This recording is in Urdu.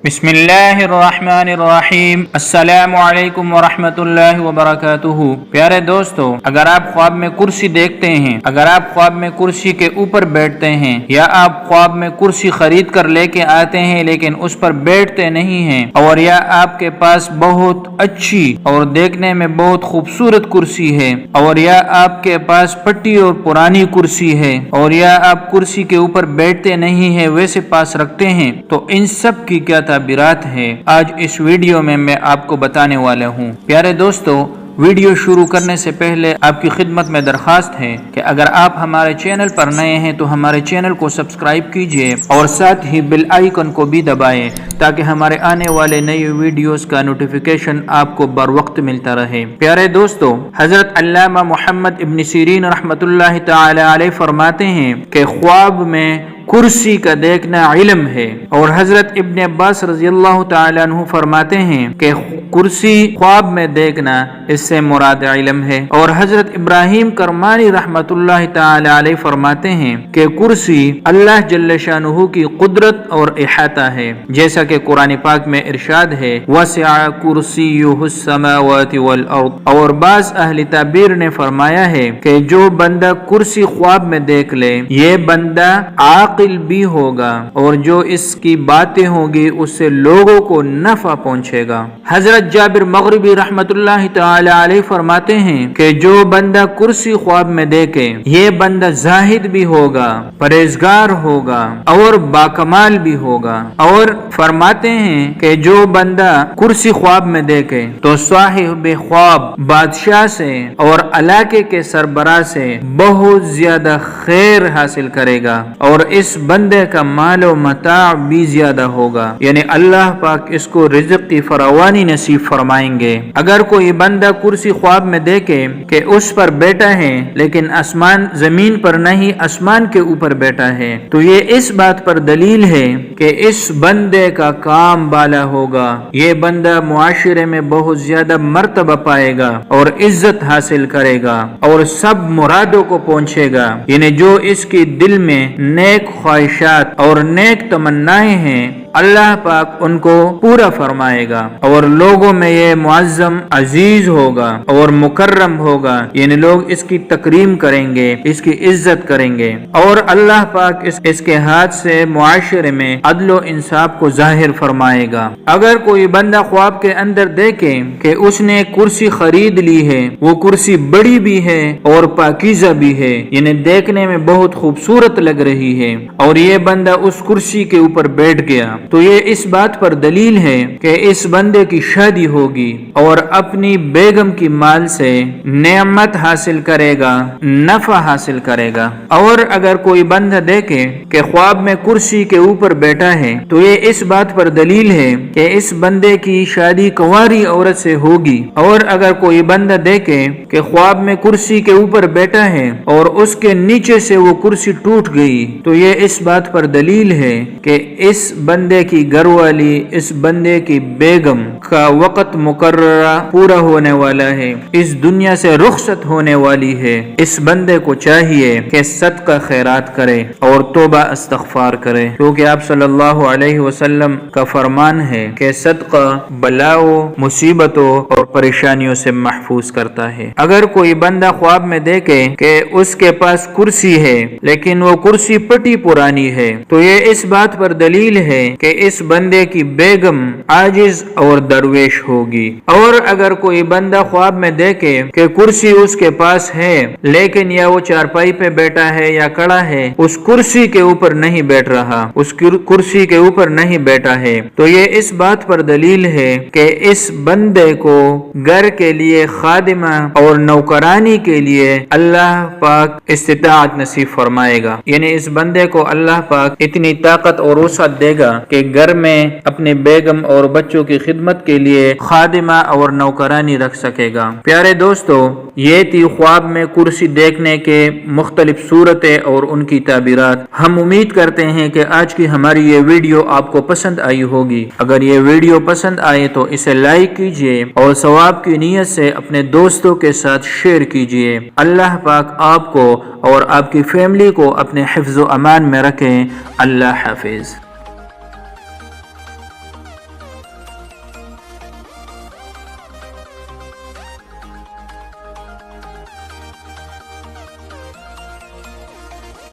بسم اللہ الرحمن الرحیم۔ السلام علیکم ورحمۃ اللہ وبرکاتہ۔ پیارے دوستو، اگر آپ خواب میں کرسی دیکھتے ہیں، اگر آپ خواب میں کرسی کے اوپر بیٹھتے ہیں، یا آپ خواب میں کرسی خرید کر لے کے آتے ہیں لیکن اس پر بیٹھتے نہیں ہیں، اور یا آپ کے پاس بہت اچھی اور دیکھنے میں بہت خوبصورت کرسی ہے، اور یا آپ کے پاس پٹی اور پرانی کرسی ہے، اور یا آپ کرسی کے اوپر بیٹھتے نہیں ہیں، ویسے پاس رکھتے ہیں، تو ان سب کی کیا تعبیرات ہے آج اس ویڈیو میں آپ کو بتانے والا ہوں۔ پیارے دوستو، ویڈیو شروع کرنے سے پہلے آپ کی خدمت میں درخواست ہے کہ اگر آپ ہمارے چینل پر نئے ہیں تو ہمارے چینل کو سبسکرائب کیجئے اور ساتھ ہی بیل آئیکن کو بھی دبائیں تاکہ ہمارے آنے والے نئی ویڈیوز کا نوٹیفیکیشن آپ کو بر وقت ملتا رہے۔ پیارے دوستو، حضرت علامہ محمد ابن سیرین رحمۃ اللہ تعالی علیہ فرماتے ہیں کہ خواب میں کرسی کا دیکھنا علم ہے، اور حضرت ابن عباس رضی اللہ تعالی عنہ فرماتے ہیں کہ کرسی خواب میں دیکھنا اس سے مراد علم ہے، اور حضرت ابراہیم کرمانی رحمۃ اللہ تعالی علیہ فرماتے ہیں کہ کرسی اللہ جل شانہ کی قدرت اور احاطہ ہے، جیسا کہ قرآن پاک میں ارشاد ہے وسع کرسیہ السماوات والارض، اور بعض اہل تعبیر نے فرمایا ہے کہ جو بندہ کرسی خواب میں دیکھ لے یہ بندہ عاقل بھی ہوگا، اور جو اس کی باتیں ہوگی اس سے لوگوں کو نفع پہنچے گا۔ حضرت جابر مغربی رحمت اللہ تعالی علیہ فرماتے ہیں کہ جو بندہ کرسی خواب میں دیکھے یہ بندہ زاہد بھی ہوگا، پرہیزگار ہوگا اور باکمال بھی ہوگا، اور فرماتے ہیں کہ جو بندہ کرسی خواب میں دیکھے تو صاحب خواب بادشاہ سے اور علاقے کے سربراہ سے بہت زیادہ خیر حاصل کرے گا، اور اس بندے کا مال و متاع بھی زیادہ ہوگا، یعنی اللہ پاک اس کو رزق کی فراوانی نصیب فرمائیں گے۔ اگر کوئی بندہ کرسی خواب میں دیکھے کہ اس پر بیٹھا ہے لیکن آسمان زمین پر نہیں آسمان کے اوپر بیٹھا ہے، تو یہ اس بات پر دلیل ہے کہ اس بندے کا کام بالا ہوگا، یہ بندہ معاشرے میں بہت زیادہ مرتبہ پائے گا اور عزت حاصل کرے گا اور سب مرادوں کو پہنچے گا، یعنی جو اس کی دل میں نیک خواہشات اور نیک تمنائیں ہیں اللہ پاک ان کو پورا فرمائے گا، اور لوگوں میں یہ معظم عزیز ہوگا اور مکرم ہوگا، یعنی لوگ اس کی تکریم کریں گے، اس کی عزت کریں گے، اور اللہ پاک اس کے ہاتھ سے معاشرے میں عدل و انصاف کو ظاہر فرمائے گا۔ اگر کوئی بندہ خواب کے اندر دیکھے کہ اس نے کرسی خرید لی ہے، وہ کرسی بڑی بھی ہے اور پاکیزہ بھی ہے، یعنی دیکھنے میں بہت خوبصورت لگ رہی ہے، اور یہ بندہ اس کرسی کے اوپر بیٹھ گیا، تو یہ اس بات پر دلیل ہے کہ اس بندے کی شادی ہوگی اور اپنی بیگم کی مال سے نعمت حاصل کرے گا، نفع حاصل کرے گا۔ اور اگر کوئی بندہ دیکھے کہ خواب میں کرسی کے اوپر بیٹھا ہے تو یہ اس بات پر دلیل ہے کہ اس بندے کی شادی کنواری عورت سے ہوگی، اور اگر کوئی بندہ دیکھے کہ خواب میں کرسی کے اوپر بیٹھا ہے اور اس کے نیچے سے وہ کرسی ٹوٹ گئی تو یہ اس بات پر دلیل ہے کہ اس بندے کی گھر والی، اس بندے کی بیگم کا وقت مقررہ پورا ہونے والا ہے، اس دنیا سے رخصت ہونے والی ہے۔ اس بندے کو چاہیے کہ صدقہ خیرات کرے اور توبہ استغفار کرے، کیونکہ آپ صلی اللہ علیہ وسلم کا فرمان ہے کہ صدقہ بلاؤں، مصیبتوں اور پریشانیوں سے محفوظ کرتا ہے۔ اگر کوئی بندہ خواب میں دیکھے کہ اس کے پاس کرسی ہے لیکن وہ کرسی پٹی پرانی ہے تو یہ اس بات پر دلیل ہے کہ اس بندے کی بیگم عاجز اور درویش ہوگی۔ اور اگر کوئی بندہ خواب میں دیکھے کہ کرسی اس کے پاس ہے لیکن یا وہ چارپائی پہ بیٹھا ہے یا کھڑا ہے، اس کرسی کے اوپر نہیں بیٹھ رہا، اس کرسی کے اوپر نہیں بیٹھا ہے، تو یہ اس بات پر دلیل ہے کہ اس بندے کو گھر کے لیے خادمہ اور نوکرانی کے لیے اللہ پاک استطاعت نصیب فرمائے گا، یعنی اس بندے کو اللہ پاک اتنی طاقت اور وسعت دے گا کہ گھر میں اپنے بیگم اور بچوں کی خدمت کے لیے خادمہ اور نوکرانی رکھ سکے گا۔ پیارے دوستو، یہ تھی خواب میں کرسی دیکھنے کے مختلف صورتیں اور ان کی تعبیرات۔ ہم امید کرتے ہیں کہ آج کی ہماری یہ ویڈیو آپ کو پسند آئی ہوگی۔ اگر یہ ویڈیو پسند آئے تو اسے لائک کیجئے اور ثواب کی نیت سے اپنے دوستوں کے ساتھ شیئر کیجئے۔ اللہ پاک آپ کو اور آپ کی فیملی کو اپنے حفظ و امان میں رکھیں۔ اللہ حافظ۔